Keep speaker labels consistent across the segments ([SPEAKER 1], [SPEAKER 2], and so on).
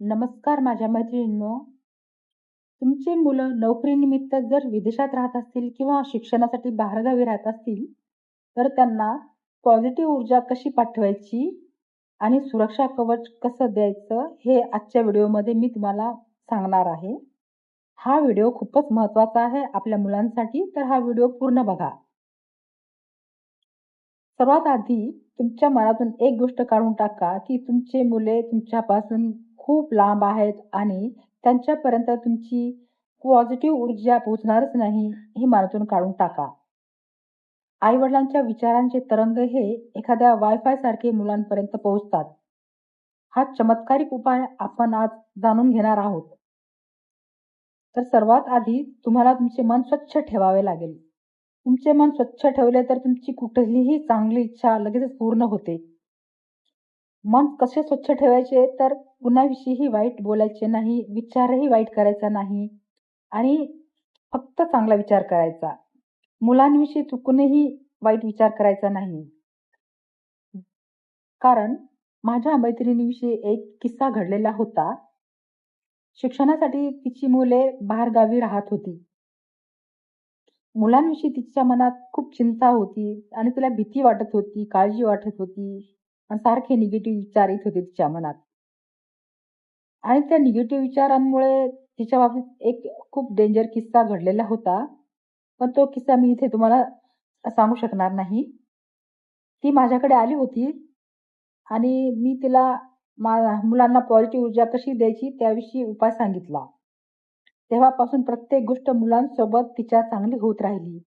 [SPEAKER 1] नमस्कार माझ्या मैत्रिणींनो. तुमची मुलं नोकरीनिमित्त जर विदेशात राहत असतील किंवा शिक्षणासाठी बाहेरगावी राहत असतील, तर त्यांना पॉझिटिव्ह ऊर्जा कशी पाठवायची आणि सुरक्षा कवच कसं द्यायचं हे आजच्या व्हिडिओमध्ये मी तुम्हाला सांगणार आहे. हा व्हिडिओ खूपच महत्त्वाचा आहे आपल्या मुलांसाठी, तर हा व्हिडिओ पूर्ण बघा. सर्वात आधी तुमच्या मनातून एक गोष्ट काढून टाका की तुमचे मुले तुमच्यापासून खूप लांब आहेत आणि त्यांच्यापर्यंत तुमची पॉझिटिव्ह ऊर्जा पोहोचणारच नाही, हे मनातून काढून टाका. आई-वडिलांच्या विचारांचे तरंग हे एखाद्या वायफाय सारखे मुलांपर्यंत पोहोचतात. हा चमत्कारिक उपाय आपण आज जाणून घेणार आहोत. तर सर्वात आधी तुम्हाला तुमचे मन स्वच्छ ठेवावे लागेल. तुमचे मन स्वच्छ ठेवले तर तुमची कुठलीही चांगली इच्छा लगेचच पूर्ण होते. मन कसे स्वच्छ ठेवायचे, तर कुणाविषयीही वाईट बोलायचे नाही, विचारही वाईट करायचा नाही आणि फक्त चांगला विचार करायचा. मुलांविषयी चुकूनही वाईट विचार करायचा नाही. कारण माझ्या मैत्रिणीविषयी एक किस्सा घडलेला होता. शिक्षणासाठी तिची मुले बाहेरगावी राहत होती. मुलांविषयी तिच्या मनात खूप चिंता होती आणि तिला भीती वाटत होती, काळजी वाटत होती आणि सारखे निगेटिव्ह विचार येत होते तिच्या मनात. आणि त्या निगेटिव्ह विचारांमुळे तिच्या बाबतीत एक खूप डेंजर किस्सा घडलेला होता. पण तो किस्सा मी इथे तुम्हाला सांगू शकणार नाही. ती माझ्याकडे आली होती आणि मी तिला मुलांना पॉझिटिव्ह ऊर्जा कशी द्यायची त्याविषयी उपाय सांगितला. तेव्हापासून प्रत्येक गोष्ट मुलांसोबत तिच्या चांगली होत राहिली.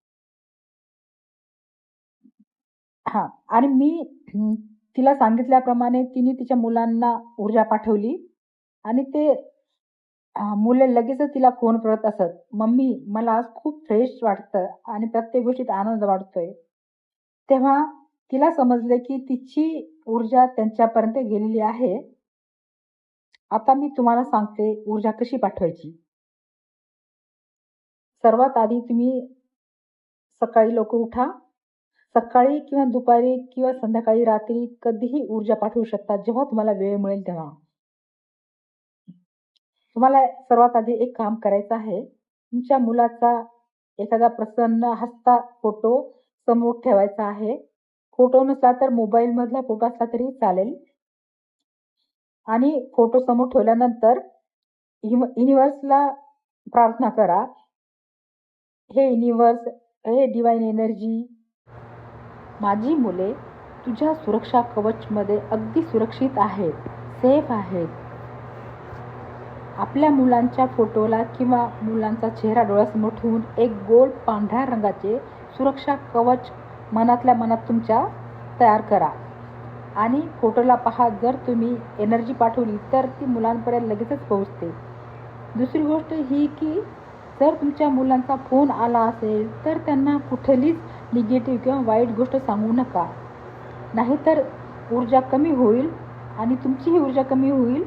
[SPEAKER 1] हां. आणि मी तिला सांगितल्याप्रमाणे तिने तिच्या मुलांना ऊर्जा पाठवली आणि ते मुले लगेचच तिला फोन करत असत. "मम्मी, मला आज खूप फ्रेश वाटतं आणि प्रत्येक गोष्टीत आनंद वाटतोय." तेव्हा तिला समजले की तिची ऊर्जा त्यांच्यापर्यंत गेलेली आहे. आता मी तुम्हाला सांगते ऊर्जा कशी पाठवायची. सर्वात आधी तुम्ही सकाळी लवकर उठा. सकाळी किंवा दुपारी किंवा संध्याकाळी, रात्री कधीही ऊर्जा पाठवू शकता, जेव्हा तुम्हाला वेळ मिळेल तेव्हा. तुम्हाला सर्वात आधी एक काम करायचं आहे. तुमच्या मुलाचा एखादा प्रसन्न हसता फोटो समोर ठेवायचा आहे. फोटो नसला तर मोबाईलमधला फोटो असला तरी चालेल. आणि फोटो समोर ठेवल्यानंतर युनिव्हर्सला प्रार्थना करा. हे युनिव्हर्स, हे डिवाइन एनर्जी, माझी मुले तुझ्या सुरक्षा कवचमध्ये अगदी सुरक्षित आहेत, सेफ आहेत. आपल्या मुलांच्या फोटोला किंवा मुलांचा चेहरा डोळ्यासमोर ठेवून एक गोल पांढऱ्या रंगाचे सुरक्षा कवच मनातल्या मनात तुमच्या तयार करा आणि फोटोला पहा. जर तुम्ही एनर्जी पाठवली तर ती मुलांपर्यंत लगेचच पोहोचते. दुसरी गोष्ट ही की जर तुमच्या मुलांचा फोन आला असेल तर त्यांना कुठलीच निगेटिव्ह किंवा वाईट गोष्ट सांगू नका. नाहीतर ऊर्जा कमी होईल आणि तुमचीही ऊर्जा कमी होईल.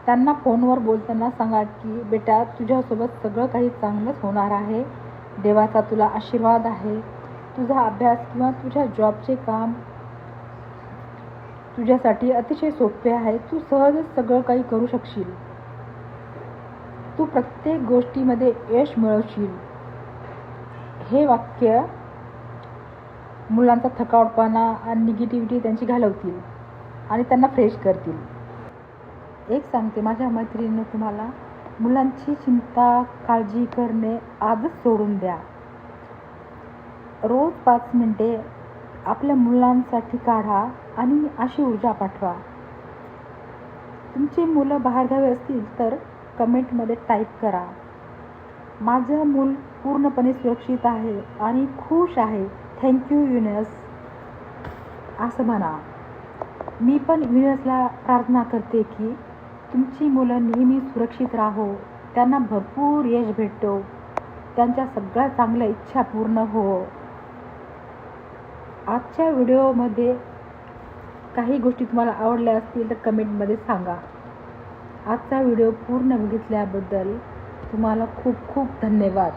[SPEAKER 1] त्यांना फोनवर बोलताना सांगा की बेटा, तुझ्यासोबत सगळं काही चांगलंच होणार आहे. देवाचा तुला आशीर्वाद आहे. तुझा अभ्यास किंवा तुझ्या जॉबचे काम तुझ्यासाठी अतिशय सोपे आहे. तू सहजच सगळं काही करू शकशील. तू प्रत्येक गोष्टीमध्ये यश मिळवशील. हे वाक्य मुलांचा थकावटपणा आणि निगेटिव्हिटी त्यांची घालवतील आणि त्यांना फ्रेश करतील. एक सांगते माझ्या मैत्रिणींनो तुम्हाला, मुलांची चिंता, काळजी करणे आजच सोडून द्या. रोज 5 मिनिटे आपल्या मुलांसाठी काढा आणि अशी ऊर्जा पाठवा. तुमची मुलं बाहेरगावी असतील तर कमेंटमध्ये टाईप करा, माझं मूल पूर्णपणे सुरक्षित आहे आणि खुश आहे. थँक्यू युनिव्हर्स असं म्हणा. मी पण युनिव्हर्सला प्रार्थना करते की तुमची मुलं नेहमी सुरक्षित राहो, त्यांना भरपूर यश भेटो, त्यांच्या सगळ्या चांगल्या इच्छा पूर्ण हो. आजच्या व्हिडिओमध्ये काही गोष्टी तुम्हाला आवडल्या असतील तर कमेंटमध्ये सांगा. आजचा व्हिडिओ पूर्ण बघितल्याबद्दल तुम्हाला खूप खूप धन्यवाद.